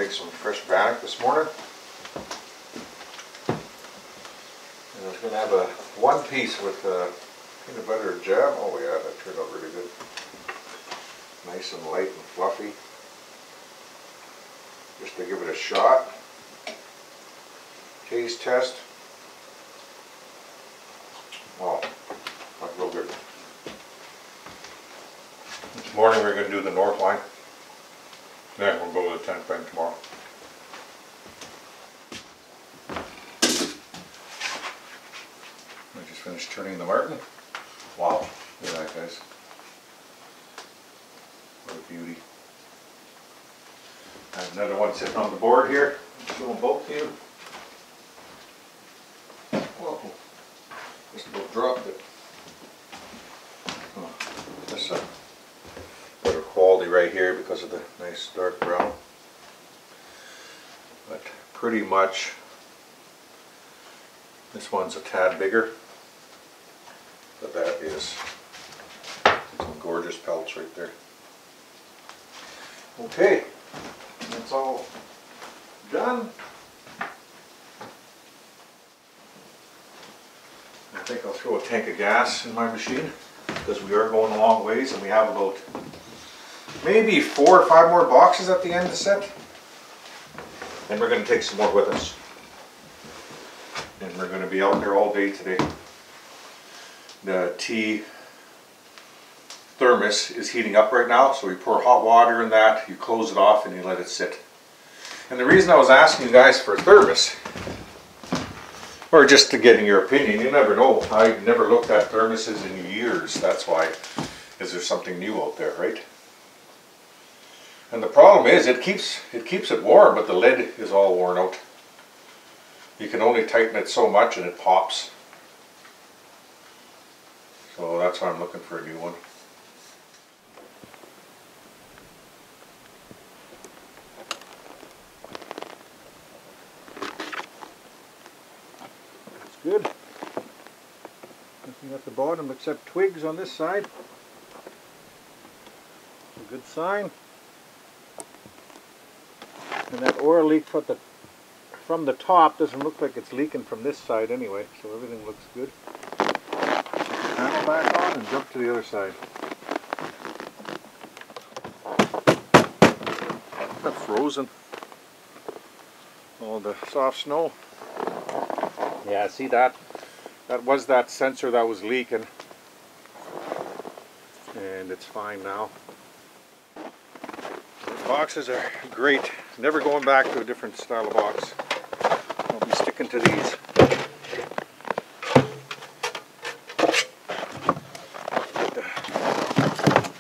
make some fresh bannock this morning. And I was going to have a one piece with peanut butter and jam. Oh yeah, that turned out really good. Nice and light and fluffy. Just to give it a shot. Taste test. Oh, that's real good. This morning we're going to do the north line. Then we'll go to the 10th bank tomorrow. I just finished turning the Martin. Wow, look at that, guys. What a beauty. I have another one sitting on the board here. I'll show them both to you. Whoa, just about dropped it. Oh, this better quality right here because of the nice dark brown. But pretty much this one's a tad bigger. But that is some gorgeous pelts right there. Okay, that's all done. I think I'll throw a tank of gas in my machine because we are going a long ways and we have about maybe 4 or 5 more boxes at the end to set. And we're going to take some more with us. And we're going to be out there all day today. The tea thermos is heating up right now, so we pour hot water in that, you close it off and you let it sit. And the reason I was asking you guys for a thermos, or just to get your opinion, you never know. I never looked at thermoses in years, that's why. Is there something new out there, right? And the problem is it keeps it warm, but the lid is all worn out. You can only tighten it so much and it pops. So that's why I'm looking for a new one. That's good. Nothing at the bottom except twigs on this side. It's a good sign. And that oil leak from the top doesn't look like it's leaking from this side anyway, so everything looks good. Panel back on and jump to the other side. Got frozen. All the soft snow. Yeah, see that? That was that sensor that was leaking. And it's fine now. The boxes are great. Never going back to a different style of box. I'll be sticking to these.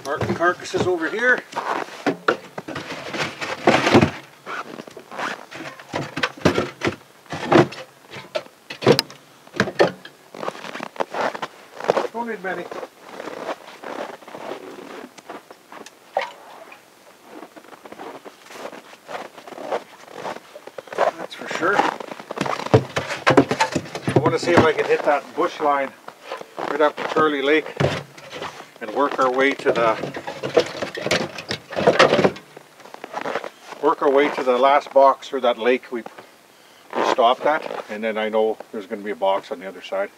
Martin carcasses over here. Don't need many. That's for sure. I want to see if I can hit that bush line right up to Charlie Lake and work our way to the last box or that lake we stopped at, and then I know there's going to be a box on the other side.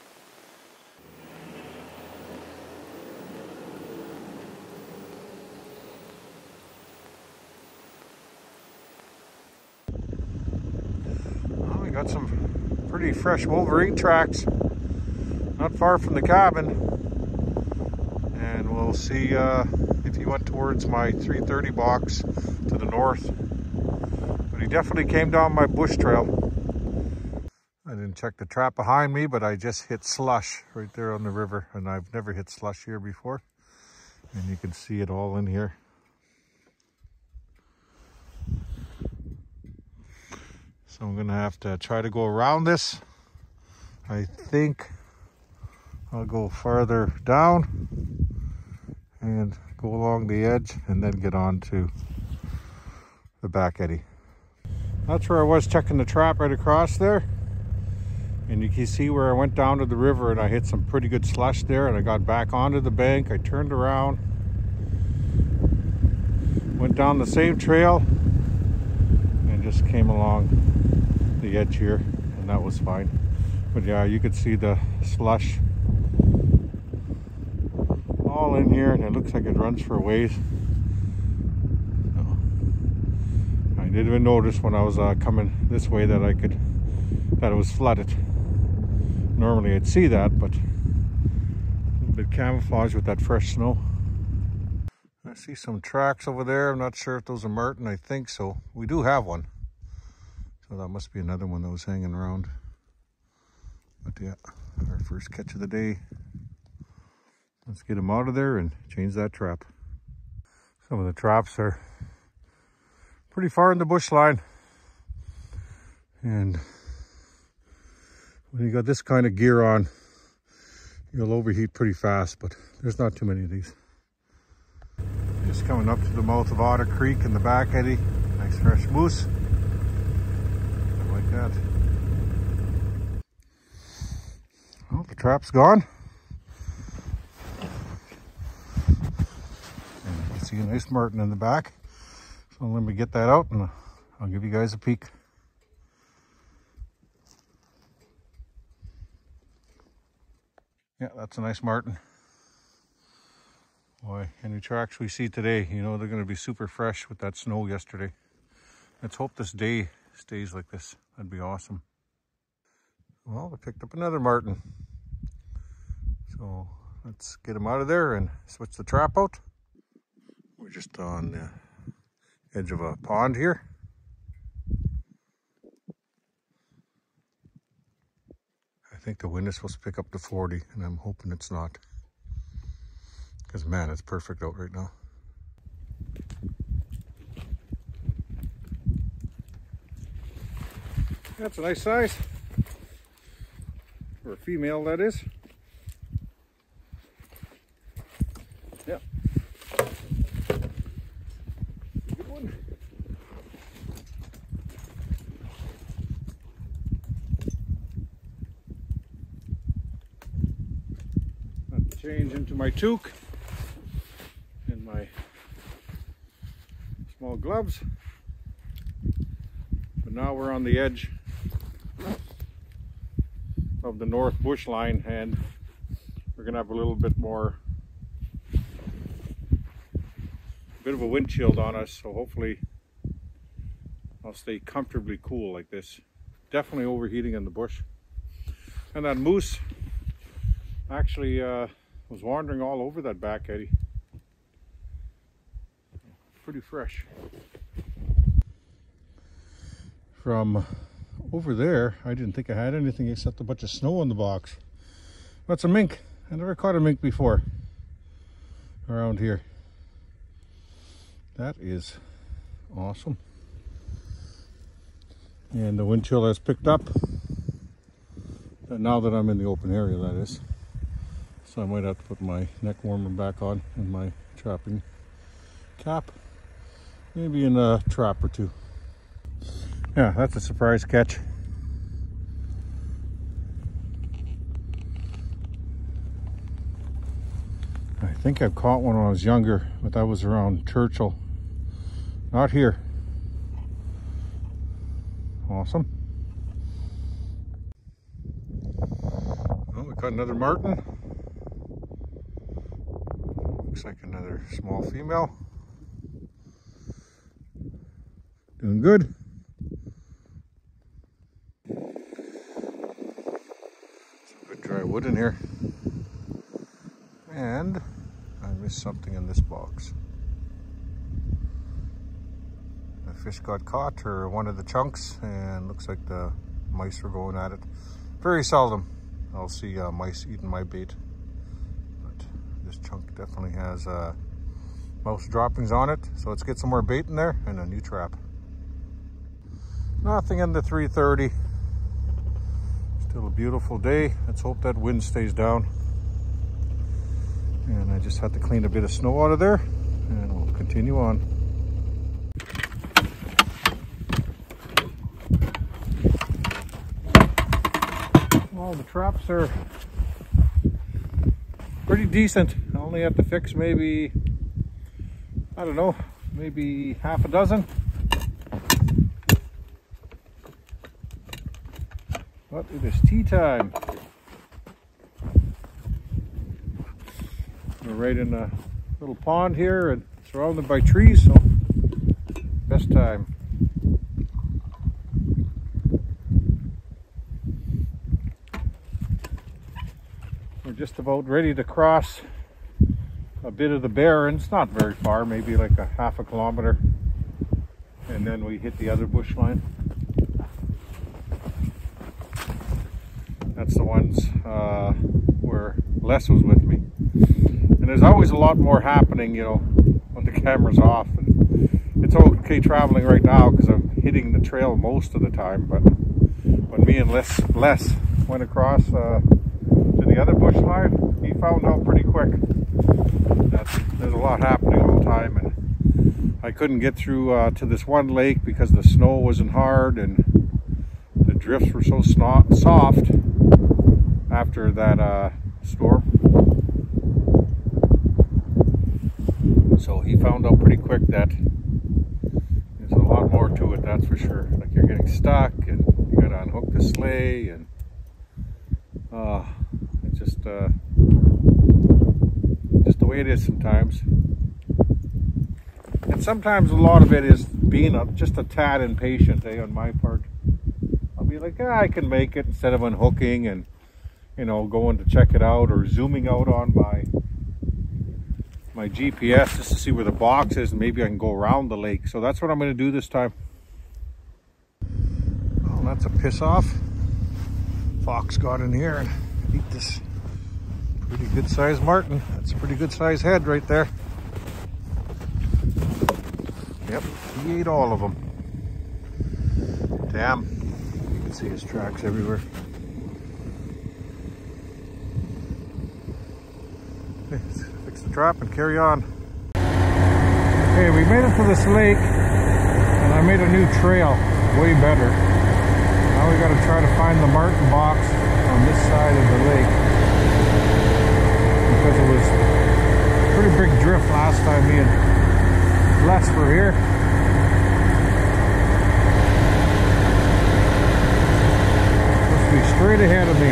Well, we got some pretty fresh Wolverine tracks not far from the cabin. And we'll see if he went towards my 330 box to the north. But he definitely came down my bush trail. I didn't check the trap behind me, but I just hit slush right there on the river. And I've never hit slush here before. And you can see it all in here. So I'm gonna have to try to go around this. I think I'll go farther down and go along the edge and then get on to the back eddy. That's where I was checking the trap right across there. And you can see where I went down to the river and I hit some pretty good slush there, and I got back onto the bank. I turned around, went down the same trail and just came along the edge here, and that was fine. But yeah, you could see the slush all in here, and it looks like it runs for a ways. I didn't even notice when I was coming this way that it was flooded. Normally I'd see that, but a little bit camouflaged with that fresh snow. I see some tracks over there. I'm not sure if those are marten. I think so. We do have one. So that must be another one that was hanging around. But yeah, our first catch of the day. Let's get him out of there and change that trap. Some of the traps are pretty far in the bush line. And when you got this kind of gear on, you'll overheat pretty fast, but there's not too many of these. Just coming up to the mouth of Otter Creek in the back eddy. Nice fresh moose. I like that. Well, the trap's gone. And you can see a nice marten in the back. So let me get that out and I'll give you guys a peek. Yeah, that's a nice marten. Boy, any tracks we see today, you know, they're going to be super fresh with that snow yesterday. Let's hope this day stays like this. That'd be awesome. Well, I picked up another marten. So let's get him out of there and switch the trap out. We're just on the edge of a pond here. I think the wind is supposed to pick up to 40, and I'm hoping it's not. Because man, it's perfect out right now. That's a nice size. For a female, that is. Yeah. Good one. Change into my toque and my small gloves. But now we're on the edge of the north bush line, and we're gonna have a little bit of a wind chill on us, so hopefully I'll stay comfortably cool like this. Definitely overheating in the bush. And that moose actually was wandering all over that back eddy. Pretty fresh. From over there, I didn't think I had anything except a bunch of snow in the box. That's a mink. I never caught a mink before around here. That is awesome. And the wind chill has picked up. Now that I'm in the open area, that is. So I might have to put my neck warmer back on and my trapping cap. Maybe in a trap or two. Yeah, that's a surprise catch. I think I've caught one when I was younger, but that was around Churchill. Not here. Awesome. Well, we caught another marten. Looks like another small female. Doing good. Some good dry wood in here. And I missed something in this box. The fish got caught, or one of the chunks, and looks like the mice were going at it. Very seldom I'll see mice eating my bait. This chunk definitely has mouse droppings on it, so let's get some more bait in there and a new trap. Nothing in the 330. Still a beautiful day. Let's hope that wind stays down. And I just had to clean a bit of snow out of there, and we'll continue on. Well, the traps are pretty decent. I only have to fix maybe, I don't know, maybe half a dozen. But it is tea time. We're right in a little pond here and surrounded by trees, so best time. We're just about ready to cross a bit of the Barrens, not very far, maybe like a half a kilometer, and then we hit the other bush line. That's the ones where Les was with me. And there's always a lot more happening, you know, when the camera's off. And it's okay traveling right now because I'm hitting the trail most of the time, but when me and Les went across to the other bush line, he found out pretty quick that there's a lot happening all the time. And I couldn't get through to this one lake because the snow wasn't hard and the drifts were so soft after that storm. So he found out pretty quick that there's a lot more to it, that's for sure. Like you're getting stuck and you gotta unhook the sleigh, and it's just the way it is sometimes. And sometimes a lot of it is being just a tad impatient, on my part. I'll be like, I can make it, instead of unhooking and, you know, going to check it out or zooming out on my GPS just to see where the box is, and maybe I can go around the lake. So that's what I'm going to do this time. Oh, that's a piss off. Fox got in here and ate this pretty good sized marten. That's a pretty good sized head right there. Yep, he ate all of them. Damn, you can see his tracks everywhere. Okay, let's fix the trap and carry on. Okay, we made it to this lake and I made a new trail, way better. Now we got to try to find the marten box on this side of the lake, because it was a pretty big drift last time me and Les were here. Must be straight ahead of me.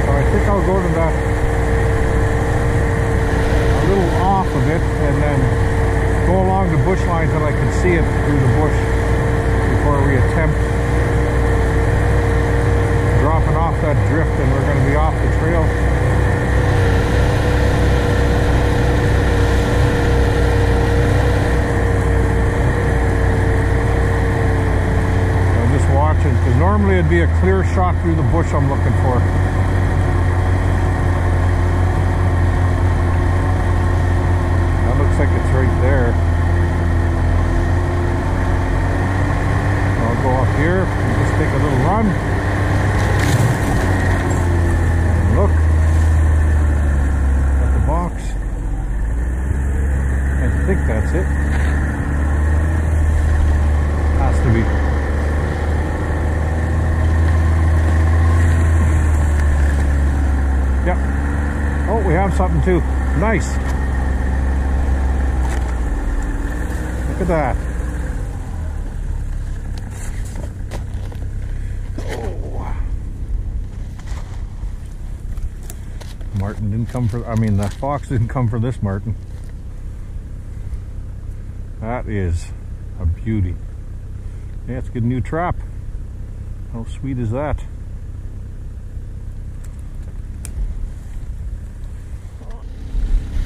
So I think I'll go to that, a little off of it, and then go along the bush line till I can see it through the bush before we attempt dropping off that drift, and we're going to be off the trail. I'm just watching, because normally it'd be a clear shot through the bush I'm looking for. That looks like it's right there. I'll go up here and just take a little run. And look at the box. I think that's it. Has to be. Yep. Oh, we have something too. Nice. Look at that. Marten didn't come for, I mean, the fox didn't come for this marten. That is a beauty. Yeah, it's a good new trap. How sweet is that?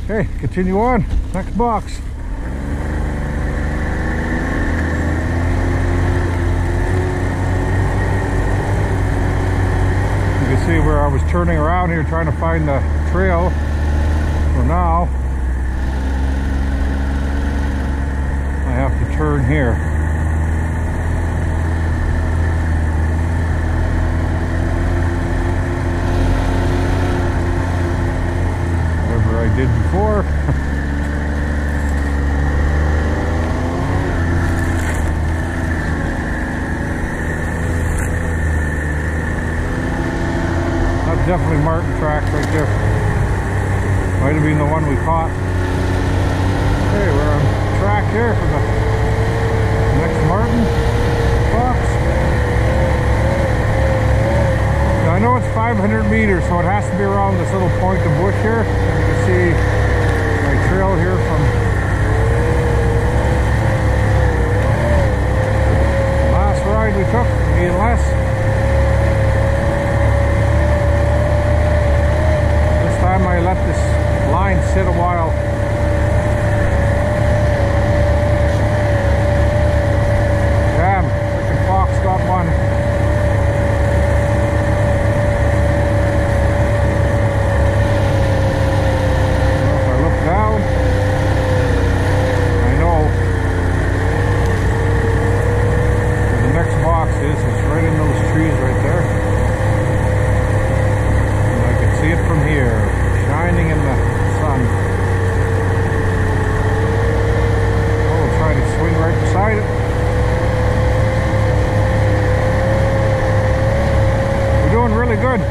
Okay, continue on. Next box. You can see where I was turning around here trying to find the trail. So now I have to turn here. Whatever I did before. Definitely marten tracks right there. Might have been the one we caught. Okay, we're on track here for the next marten. 500 meters, so it has to be around this little point of bush here. And you can see my trail here from the last ride we took, less. This time I let this line sit a while. Damn, freaking fox got one. Good. A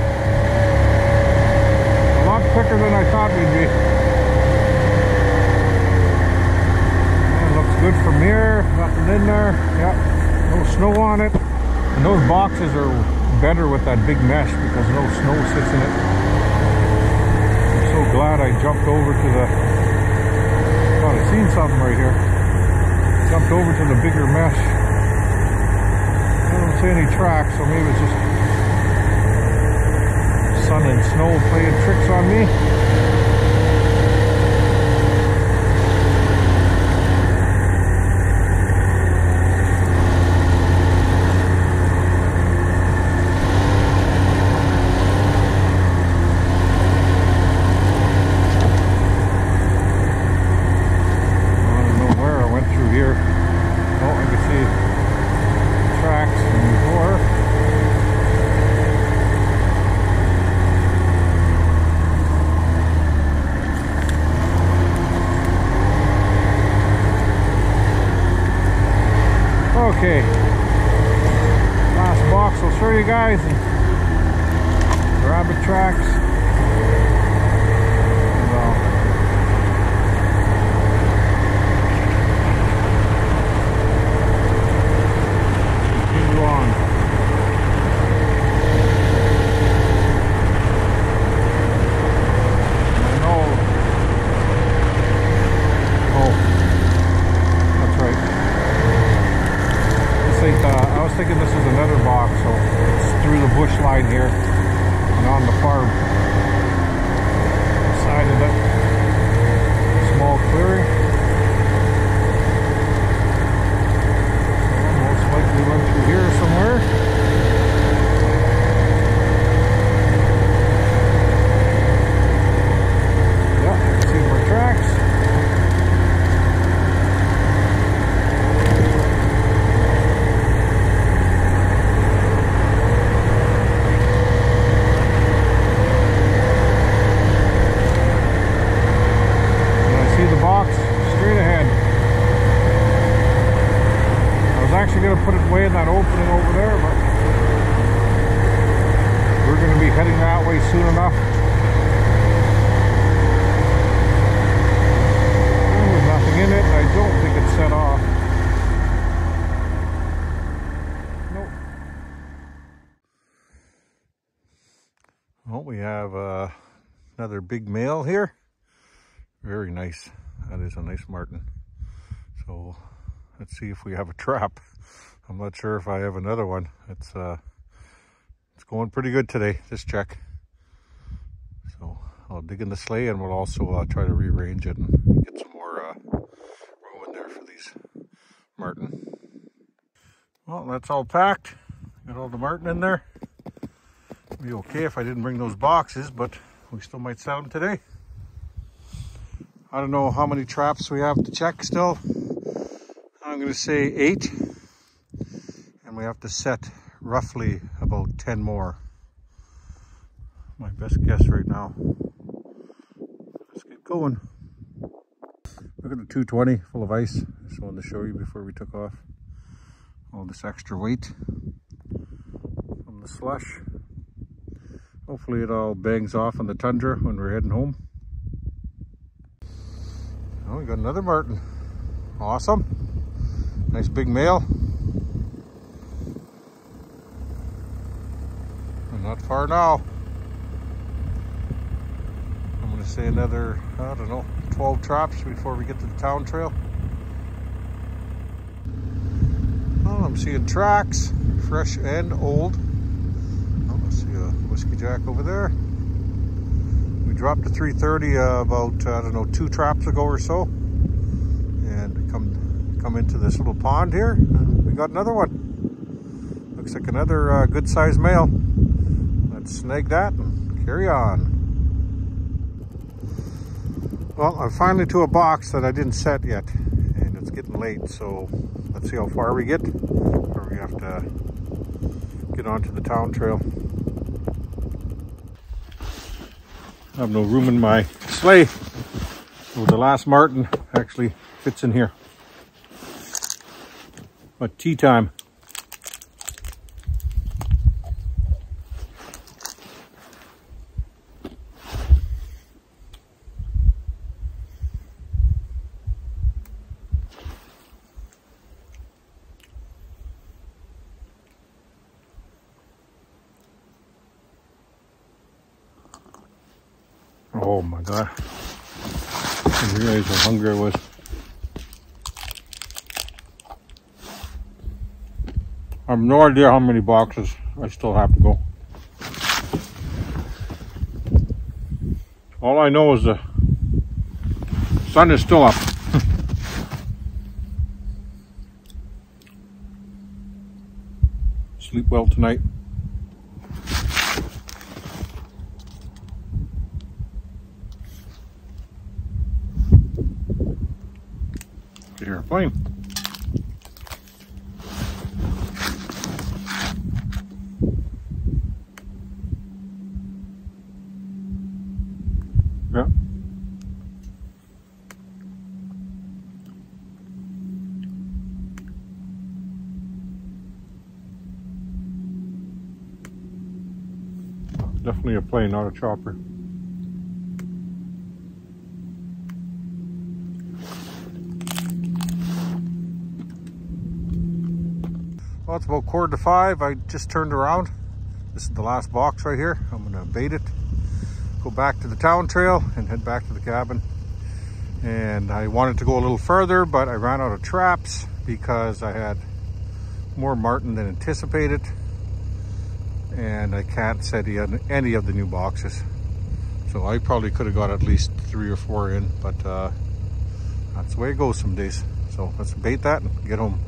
lot quicker than I thought we'd be. And looks good from here. Nothing in there. Yep. No snow on it. And those boxes are better with that big mesh because no snow sits in it. I'm so glad I jumped over to the... Thought I seen something right here. Jumped over to the bigger mesh. I don't see any tracks, so maybe it's just sun and snow playing tricks on me. I don't know where I went through here. Oh, I can see tracks from before. Okay, last box I'll show you guys, and rabbit tracks, and continue on. I know. Oh, that's right. I was thinking this is another box, so it's through the bush line here and on the far side of it. Small clearing. So most likely went through here somewhere. Yeah, see more tracks. Going to put it way in that opening over there, but we're going to be heading that way soon enough. There's nothing in it. I don't think it's set off. Nope. Well, we have another big male here. Very nice. That is a nice marten. So let's see if we have a trap. I'm not sure if I have another one. It's going pretty good today, this check. So I'll dig in the sleigh, and we'll also try to rearrange it and get some more room in there for these marten. Well, that's all packed. Got all the marten in there. Be okay if I didn't bring those boxes, but we still might sell them today. I don't know how many traps we have to check still. I'm going to say 8. And we have to set roughly about 10 more. My best guess right now. Let's get going. Look at the 220 full of ice. Just wanted to show you before we took off. All this extra weight from the slush. Hopefully it all bangs off on the tundra when we're heading home. Oh, we got another marten. Awesome. Nice big male. And not far now. say another, I don't know, 12 traps before we get to the town trail. Well, I'm seeing tracks, fresh and old. Oh, I see a Whiskey Jack over there. We dropped to 330 about, I don't know, 2 traps ago or so. And come into this little pond here. We got another one. Looks like another good-sized male. Let's snag that and carry on. Well, I'm finally to a box that I didn't set yet, and it's getting late, so let's see how far we get, or we have to get onto the town trail. I have no room in my sleigh, so the last marten actually fits in here. But tea time. Oh my God. I didn't realize how hungry I was. I have no idea how many boxes I still have to go. All I know is the sun is still up. Sleep well tonight. Get here, plane. Yeah. Definitely a plane, not a chopper. Well, it's about 4:45. I just turned around. This is the last box right here. I'm gonna bait it, go back to the town trail and head back to the cabin. And I wanted to go a little further, but I ran out of traps because I had more marten than anticipated. And I can't set any of the new boxes. So I probably could have got at least 3 or 4 in, but that's the way it goes some days. So let's bait that and get home.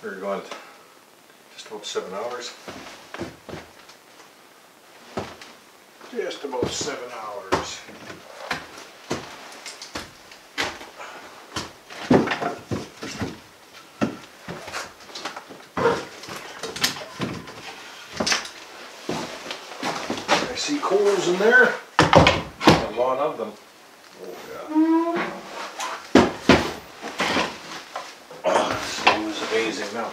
We're going just about 7 hours. Just about 7 hours. I see coals in there. A lot of them. Oh yeah. Oh, this stove is amazing now.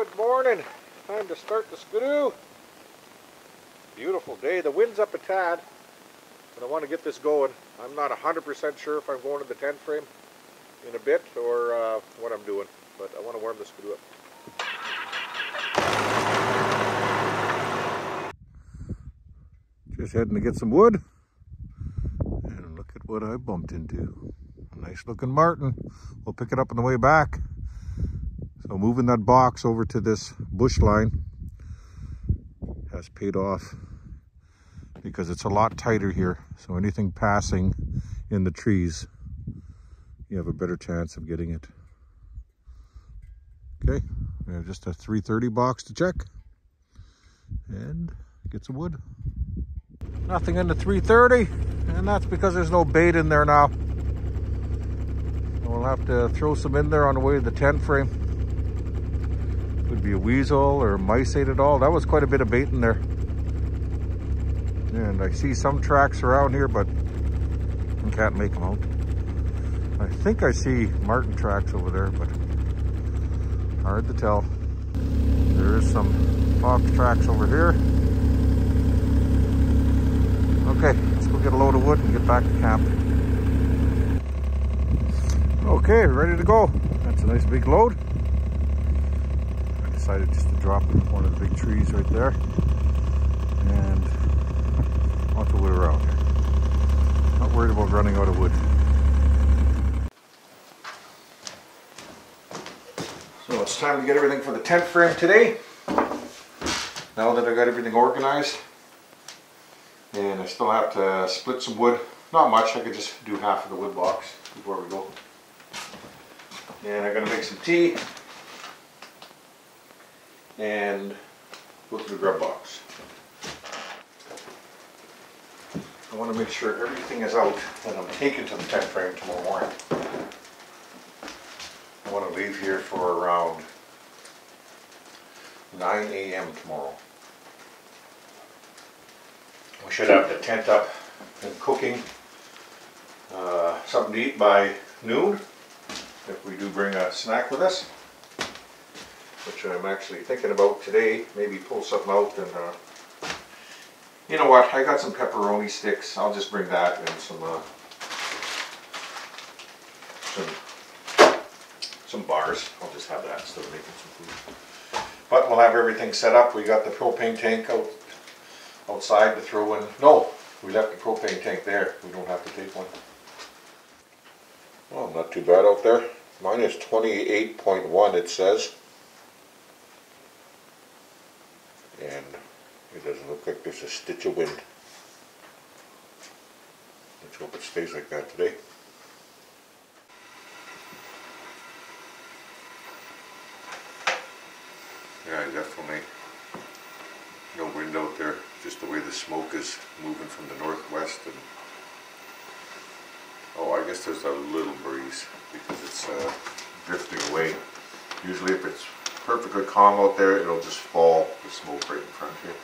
Good morning. Time to start the skidoo. Beautiful day. The wind's up a tad, but I want to get this going. I'm not 100% sure if I'm going to the 10 frame in a bit or what I'm doing, but I want to warm the skidoo up. Just heading to get some wood, and look at what I bumped into. A nice looking marten. We'll pick it up on the way back. So moving that box over to this bush line has paid off because it's a lot tighter here. So anything passing in the trees, you have a better chance of getting it. Okay, we have just a 330 box to check and get some wood. Nothing in the 330, and that's because there's no bait in there now. So we'll have to throw some in there on the way to the 10 frame. Could be a weasel or mice ate it all. That was quite a bit of bait in there. And I see some tracks around here, but I can't make them out. I think I see marten tracks over there, but hard to tell. There is some fox tracks over here. Okay, let's go get a load of wood and get back to camp. Okay, ready to go. That's a nice big load. I decided just to drop one of the big trees right there and lots of wood around here. Not worried about running out of wood. So it's time to get everything for the tent frame today. Now that I got everything organized, and I still have to split some wood. Not much, I could just do half of the wood box before we go. And I'm going to make some tea and go to the grub box. I want to make sure everything is out that I'm taking to the tent frame tomorrow morning. I want to leave here for around 9 a.m. tomorrow. We should have the tent up and cooking something to eat by noon, if we do bring a snack with us, which I'm actually thinking about today. Maybe pull something out and you know what, I got some pepperoni sticks. I'll just bring that and some bars. I'll just have that instead of making some food. But we'll have everything set up. We got the propane tank outside to throw in. No, we left the propane tank there. We don't have to take one. Well, not too bad out there. Mine is 28.1 it says. And it doesn't look like there's a stitch of wind. Let's hope it stays like that today. Yeah, definitely no wind out there, just the way the smoke is moving from the northwest. And oh, I guess there's a little breeze because it's drifting away. Usually if it's perfectly calm out there, it'll just fall the smoke right in front here.